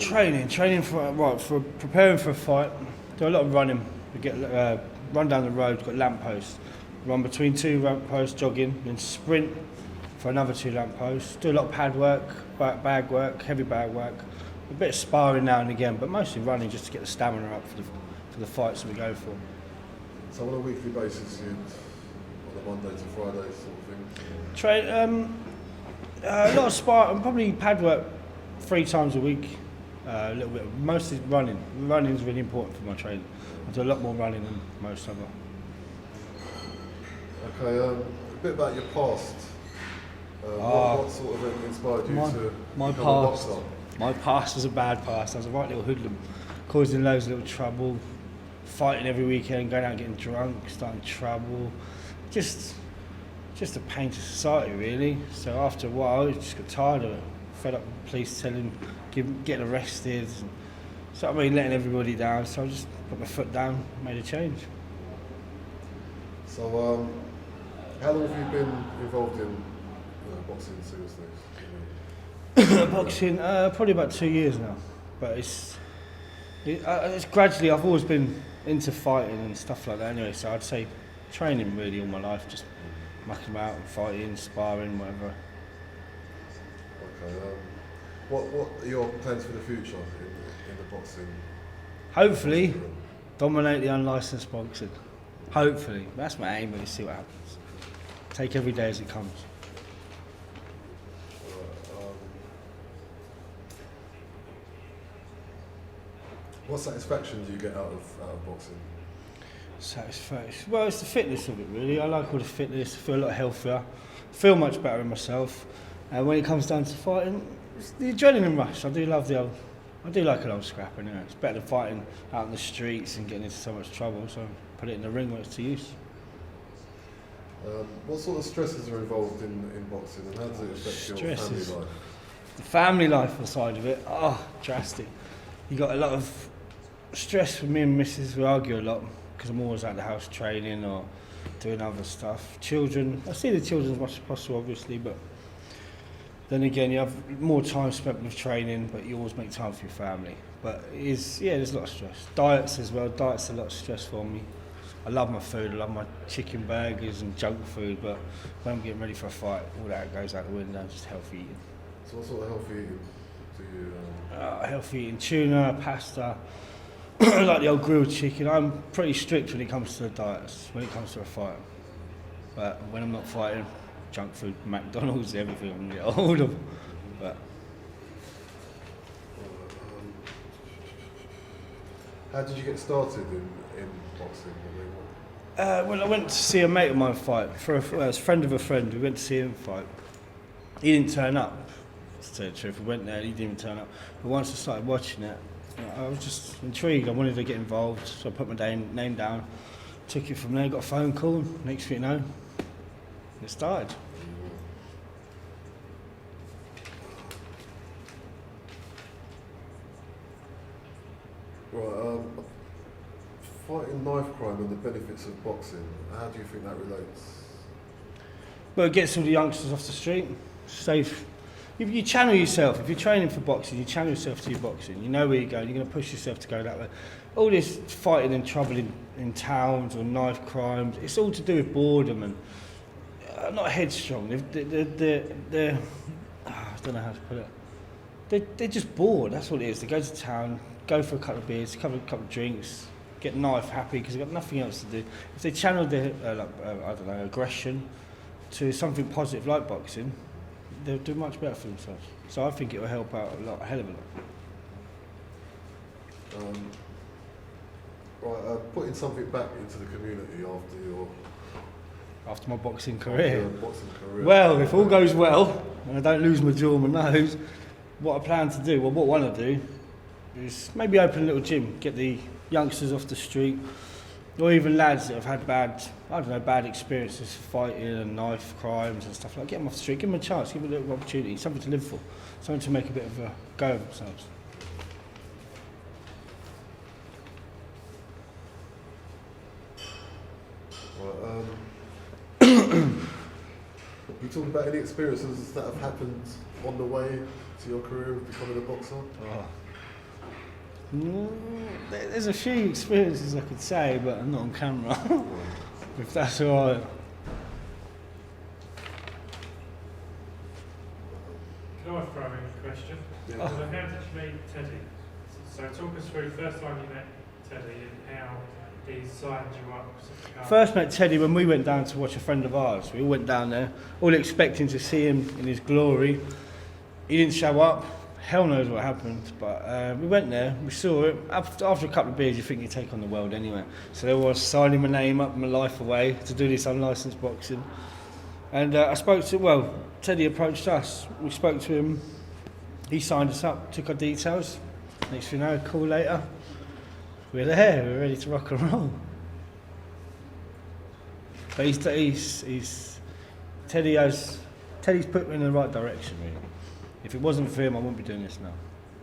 Training for preparing for a fight. Do a lot of running. We get run down the road. Got lampposts. Run between two lampposts, jogging, then sprint for another two lampposts. Do a lot of pad work, bag work, heavy bag work. A bit of sparring now and again, but mostly running just to get the stamina up for the fights that we go for. So on a weekly basis, on a Monday to Friday sort of thing? Train a lot of sparring, probably pad work 3 times a week. A little bit, mostly running. Running is really important for my training. I do a lot more running than most other. Okay, a bit about your past. What sort of inspired you to become a boxer? My past was a bad past. I was a right little hoodlum, causing loads of little trouble, fighting every weekend, going out getting drunk, starting trouble. Just a pain to society, really. So after a while, I just got tired of it. Fed up with police getting arrested. So I mean, letting everybody down. So I just put my foot down, made a change. So, how long have you been involved in boxing seriously? Boxing, probably about 2 years now. But it's gradually. I've always been into fighting and stuff like that. Anyway, so I'd say training really all my life, just mucking about, fighting, sparring, whatever. Okay. What are your plans for the future in the boxing? Hopefully, dominate the unlicensed boxing. Hopefully, that's my aim. We'll see what happens. Take every day as it comes. What satisfaction do you get out of boxing? Satisfaction. Well, it's the fitness of it, really. I like all the fitness. I feel a lot healthier. I feel much better in myself. And when it comes down to fighting, it's the adrenaline rush. I do like an old scrap, anyway. It's better than fighting out in the streets and getting into so much trouble. So put it in the ring when it's to use. What sort of stresses are involved in boxing, and how does it affect your family life? The family life side of it, drastic. You got a lot of stress with me and Mrs. We argue a lot because I'm always at the house training or doing other stuff. Children, I see the children as much as possible, obviously, but then again, you have more time spent with training, but you always make time for your family. But there's a lot of stress. Diets as well. Diet's a lot of stress for me. I love my food. I love my chicken burgers and junk food, but when I'm getting ready for a fight, all that goes out the window. Just healthy eating. So what sort of healthy eating do you? Healthy eating: tuna, pasta. Like the old grilled chicken. I'm pretty strict when it comes to the diets, when it comes to a fight. But when I'm not fighting, junk food, McDonald's, everything I can get hold of. But how did you get started in boxing? Well, I went to see a mate of mine fight. It was a friend of a friend. We went to see him fight. He didn't turn up, to tell you the truth. We went there, he didn't even turn up. But once I started watching it, I was just intrigued. I wanted to get involved, so I put my name down, took it from there, got a phone call. Next thing you know, it started. Right, fighting knife crime and the benefits of boxing, how do you think that relates? Well, it gets all the youngsters off the street, safe. You channel yourself. If you're training for boxing, you channel yourself to your boxing. You know where you're going. You're going to push yourself to go that way. All this fighting and trouble in towns or knife crimes, it's all to do with boredom and not headstrong. They're I don't know how to put it. They're just bored. That's what it is. They go to town, go for a couple of beers, couple of drinks, get knife happy because they've got nothing else to do. If they channel their aggression to something positive like boxing, they'll do much better for themselves. So I think it will help out a hell of a lot. Putting something back into the community After my boxing career. Boxing career. Well, if all goes well and I don't lose my jaw and my nose, what I plan to do, what I want to do, is maybe open a little gym, get the youngsters off the street, or even lads that have had bad experiences fighting and knife crimes and stuff like that. Get them off the street, give them a chance, give them a little opportunity, something to live for, something to make a bit of a go of themselves. You talking about any experiences that have happened on the way to your career of becoming a boxer? There's a few experiences I could say, but I'm not on camera. If that's all right. Can I throw in a question? Yeah. So how did you meet Teddy? So talk us through the first time you met Teddy and how he signed you up. First met Teddy when we went down to watch a friend of ours. We all went down there, all expecting to see him in his glory. He didn't show up. Hell knows what happened, but we went there, we saw it. After a couple of beers, you think you take on the world anyway. So there was signing my name up, my life away to do this unlicensed boxing. And I spoke to, Teddy approached us. We spoke to him. He signed us up, took our details. Next thing you know, a call later, we're there, we're ready to rock and roll. But Teddy's put me in the right direction, really. If it wasn't for him, I wouldn't be doing this now.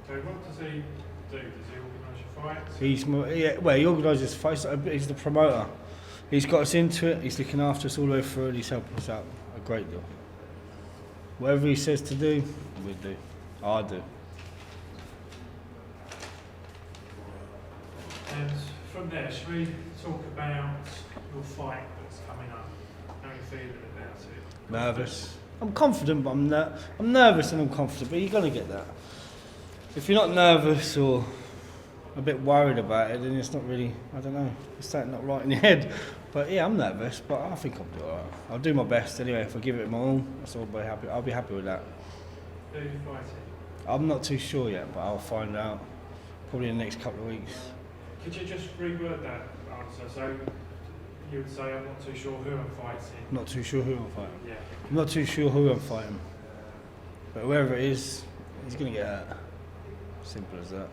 So what does he do? Does he organise your fights? He organises fights. He's the promoter. He's got us into it. He's looking after us all the way through, and he's helping us out a great deal. Whatever he says to do, we do. I do. And from there, should we talk about your fight that's coming up? How are you feeling about it? Nervous. I'm confident, but I'm nervous and I'm confident, but you're going to get that. If you're not nervous or a bit worried about it, then it's not really, I don't know, it's something not right in your head. But yeah, I'm nervous, but I think I'll do all right. I'll do my best anyway. If I give it my all, I'll be happy with that. Who are you fighting? I'm not too sure yet, but I'll find out probably in the next couple of weeks. Could you just reword that answer? So you would say, I'm not too sure who I'm fighting. Not too sure who I'm fighting. Yeah. I'm not too sure who I'm fighting. But whoever it is, he's going to get hurt. Simple as that.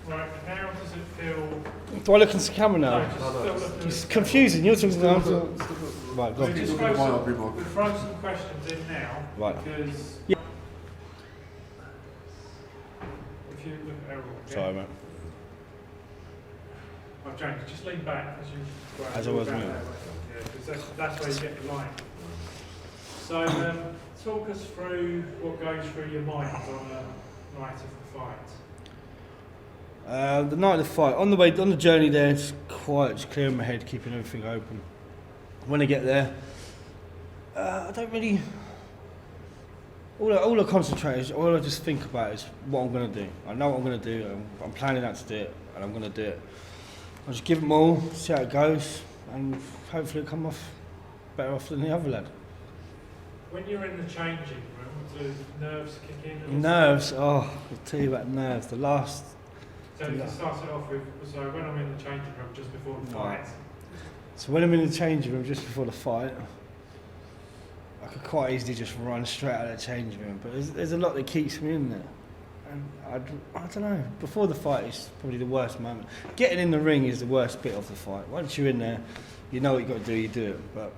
How does it feel? Do I look into the camera now? No, just still looking It's confusing. You're talking now. Right, go We on. just Might not be we'll more. throw some questions in now. Right. Because Yeah. if you look at Errol, Sorry, mate. Oh, James, just lean back as you. As I was about moving. that way. Yeah, because that's where you get the line. So, talk us through what goes through your mind on a night of the fight. The night of the fight, on the journey there, it's quiet, just clearing my head, keeping everything open. When I get there, I don't really. All I concentrate is, all I just think about is what I'm going to do. I know what I'm going to do. I'm planning out to do it, and I'm going to do it. I'll just give it my all, see how it goes, and hopefully it'll come off better off than the other lad. When you're in the changing room, do nerves kick in? Nerves, I'll tell you about nerves. So to start it off with, so when I'm in the changing room just before the fight, So when I'm in the changing room just before the fight, I could quite easily just run straight out of the changing room, but there's a lot that keeps me in there. And I don't know, before the fight is probably the worst moment. Getting in the ring is the worst bit of the fight. Once you're in there, you know what you've got to do, you do it. But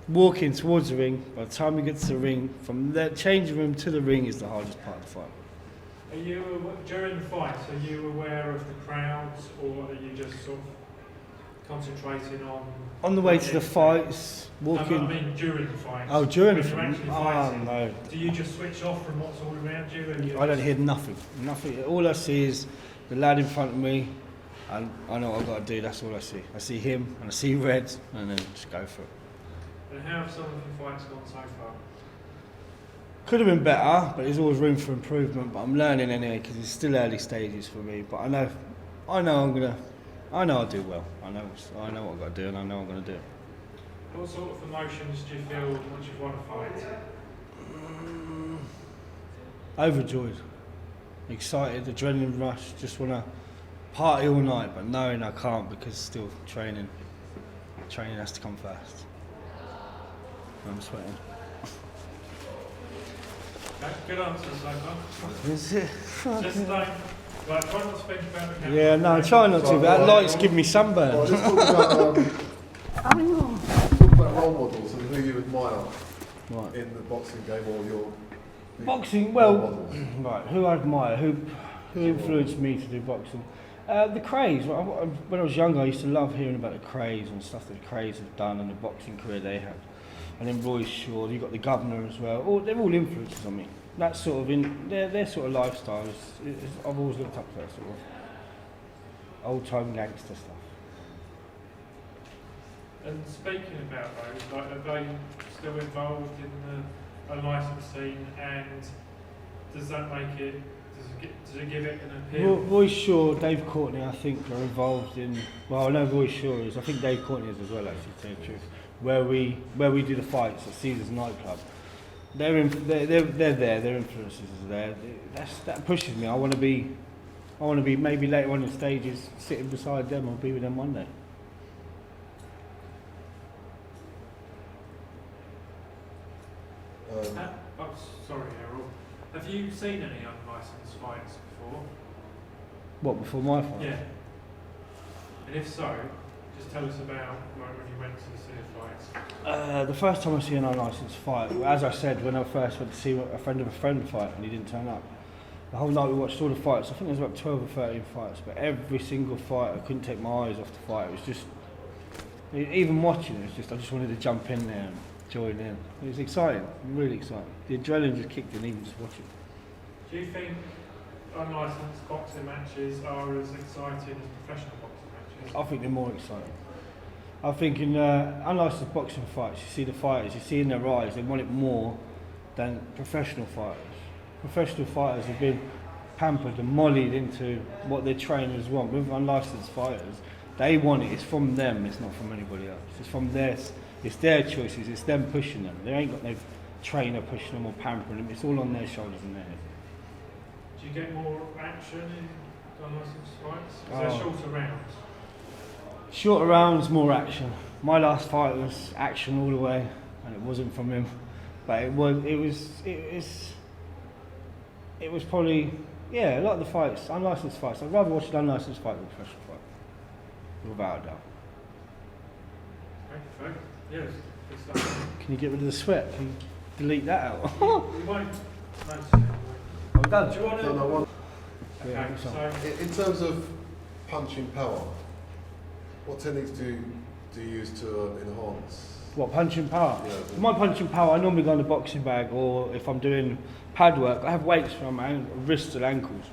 walking towards the ring, by the time you get to the ring, from the changing room to the ring is the hardest part of the fight. are you, during the fight, are you aware of the crowds, or are you just sort of concentrating on the way to the fights, walking... No, I mean during the fight. Oh, during the when you're fight? actually Oh, fighting, no. do you just switch off from what's all around you? And you I don't hear nothing. All I see is the lad in front of me, and I know what I've got to do. That's all I see. I see him, and I see red, and then just go for it. And how have some of your fights gone so far? Could have been better, but there's always room for improvement. But I'm learning anyway, because it's still early stages for me. But I know I'll do well. I know what I've got to do, and I know I'm going to do it. What sort of emotions do you feel once you've won a fight? Overjoyed, excited, adrenaline rush. Just want to party all night, but knowing I can't because still training. Training has to come first. I'm sweating. Okay, good answer so far. Is it? Just try not to think about the camera. Yeah, no, I'm trying not to, but that light's giving me sunburn. Let's talk about role models and who you admire Right. in the boxing game or your Boxing, role well, models. right, who I admire, who influenced me to do boxing? The Crays. When I was younger, I used to love hearing about the Crays and stuff that the Crays have done and the boxing career they had. and then Roy Shaw. You've got the governor as well. They're all influences on me. That's sort of their sort of lifestyle. I've always looked up to that sort of old-time gangster stuff. And speaking about those, like, are they still involved in the unlicensed scene, and does that make it, does it give it an appeal? Roy Shaw, Dave Courtney, I think, are involved in. Well, I know Roy Shaw is. I think Dave Courtney is as well. Actually, to tell you the truth, where we do the fights at Caesar's nightclub, they're there. Their influences are there. That pushes me. I want to be maybe later on in stages sitting beside them or be with them one day. Sorry, Errol. Have you seen any unlicensed fights before? What, before my fight? Yeah. And if so, just tell us about like when you went to see the fights. The first time I see an unlicensed fight, as I said, when I first went to see a friend of a friend fight and he didn't turn up. The whole night we watched all the fights. I think there was about 12 or 13 fights, but every single fight I couldn't take my eyes off the fight. It was just, even watching it, was just I just wanted to jump in there and join in. It was exciting, really exciting. The adrenaline just kicked in even just watching. Do you think unlicensed boxing matches are as exciting as professional boxing matches? I think they're more exciting. I think in unlicensed boxing fights, you see the fighters, you see in their eyes, they want it more than professional fighters. Professional fighters have been pampered and mollied into what their trainers want. With unlicensed fighters, they want it. It's from them. It's not from anybody else. It's from theirs. It's their choices. It's them pushing them. They ain't got no trainer pushing them or pampering them. It's all on their shoulders and their head. Do you get more action in unlicensed fights? Is there shorter rounds? Shorter rounds, more action. My last fight was action all the way, and it wasn't from him, but it was probably, yeah, a lot of the fights, unlicensed fights. I'd rather watch an unlicensed fight than a professional fight, without a doubt. Okay, yes. Can you get rid of the sweat? Can you delete that out? We won't notice it. I'm done. Do you want to? No, Okay, so in terms of punching power, what techniques do you use to enhance? What, punching power? Yeah. For my punching power, I normally go in the boxing bag, or if I'm doing pad work, I have weights for my wrists and ankles.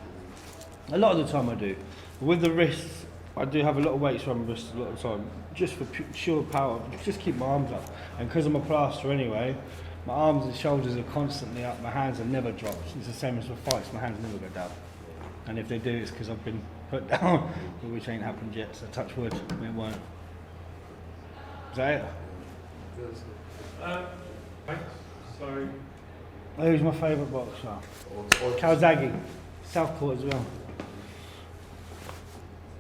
A lot of the time I do. But with the wrists, I do have a lot of weights around my wrists a lot of the time, just for pure power, just keep my arms up. And because I'm a plaster anyway, my arms and shoulders are constantly up, my hands have never dropped. It's the same as for fights, my hands never go down. And if they do, it's because I've been put down, which ain't happened yet, so touch wood, it won't. Is that it? okay, so Who's my favourite boxer? Kawasaki, Southport as well.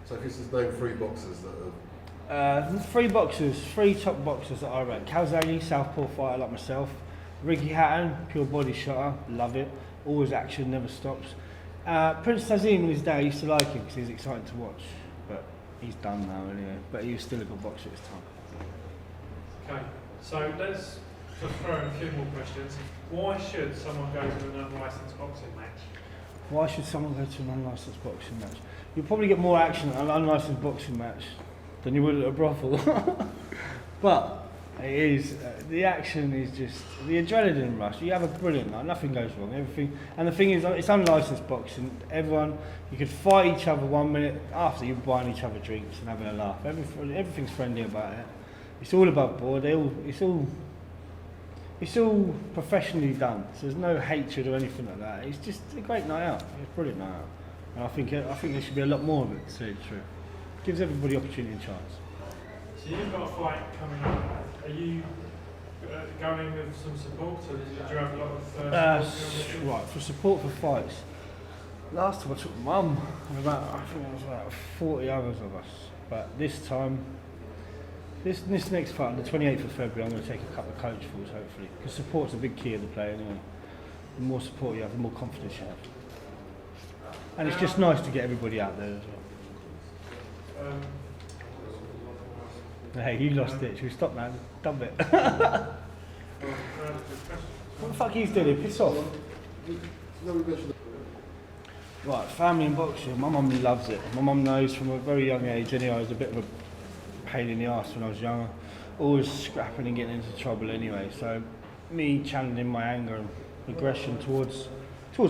So if you just name 3 boxers that have... 3 boxers, 3 top boxers that I rate. Kawasaki, Southpaw fighter like myself. Ricky Hatton, pure body shotter, love it. Always action, never stops. Prince Tazim in his day, I used to like him because he's exciting to watch. But he's done now anyway. But he was still a good boxer at his time. okay, so let's just throw in a few more questions. Why should someone go to an unlicensed boxing match? Why should someone go to an unlicensed boxing match? You'll probably get more action at an unlicensed boxing match than you would at a brothel. But it is, the action is just, the adrenaline rush. You have a brilliant night, nothing goes wrong. Everything, and the thing is, it's unlicensed boxing. Everyone, you could fight each other 1 minute after you're buying each other drinks and having a laugh. Everything's friendly about it. It's all above board. It's all professionally done. So there's no hatred or anything like that. It's just a great night out. It's a brilliant night out. And I think there should be a lot more of it, to tell you the truth. Gives everybody opportunity and chance. So you've got a fight coming up. Are you going with some support, or do you have a lot of support? Right, for support for fights. Last time I took Mum, and I think there was about 40 others of us. But this time, this next fight, on the 28th of February, I'm going to take a couple of coachfuls, hopefully. Because support's a big key of the play anyway. The more support you have, the more confidence you have. And it's just nice to get everybody out there as well. Hey, you lost it. Should we stop now? Dump it. What the fuck he's doing? Piss off. Right, family and boxing. My mum loves it. My mum knows from a very young age anyway, I was a bit of a pain in the arse when I was younger. always scrapping and getting into trouble anyway. So me channeling my anger and aggression towards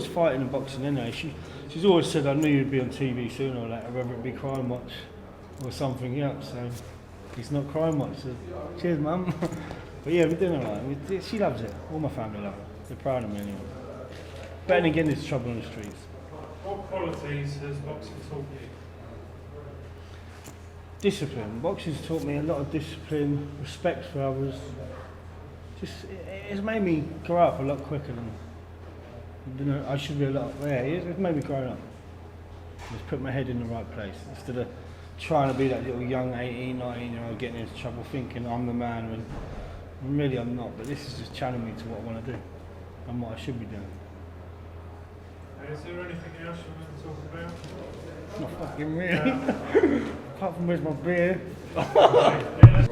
fighting and boxing anyway. She's always said, I knew you'd be on TV sooner or later, whether it be Crime Watch or something else. So it's not Crime Watch. So cheers, Mum. But yeah, we're doing alright. She loves it. All my family love it. They're proud of me anyway. Better than getting into trouble on the streets. What qualities has boxing taught you? Discipline. Boxing's taught me a lot of discipline, respect for others. It's made me grow up a lot quicker than I should be a lot. Yeah, it's made me grow up. Just put my head in the right place instead of trying to be that little young 18, 19-year-old getting into trouble thinking I'm the man when really I'm not. But this is just channeling me to what I want to do and what I should be doing. Is there anything else you want to talk about? Not fucking really. Apart from where's my beer. Yeah.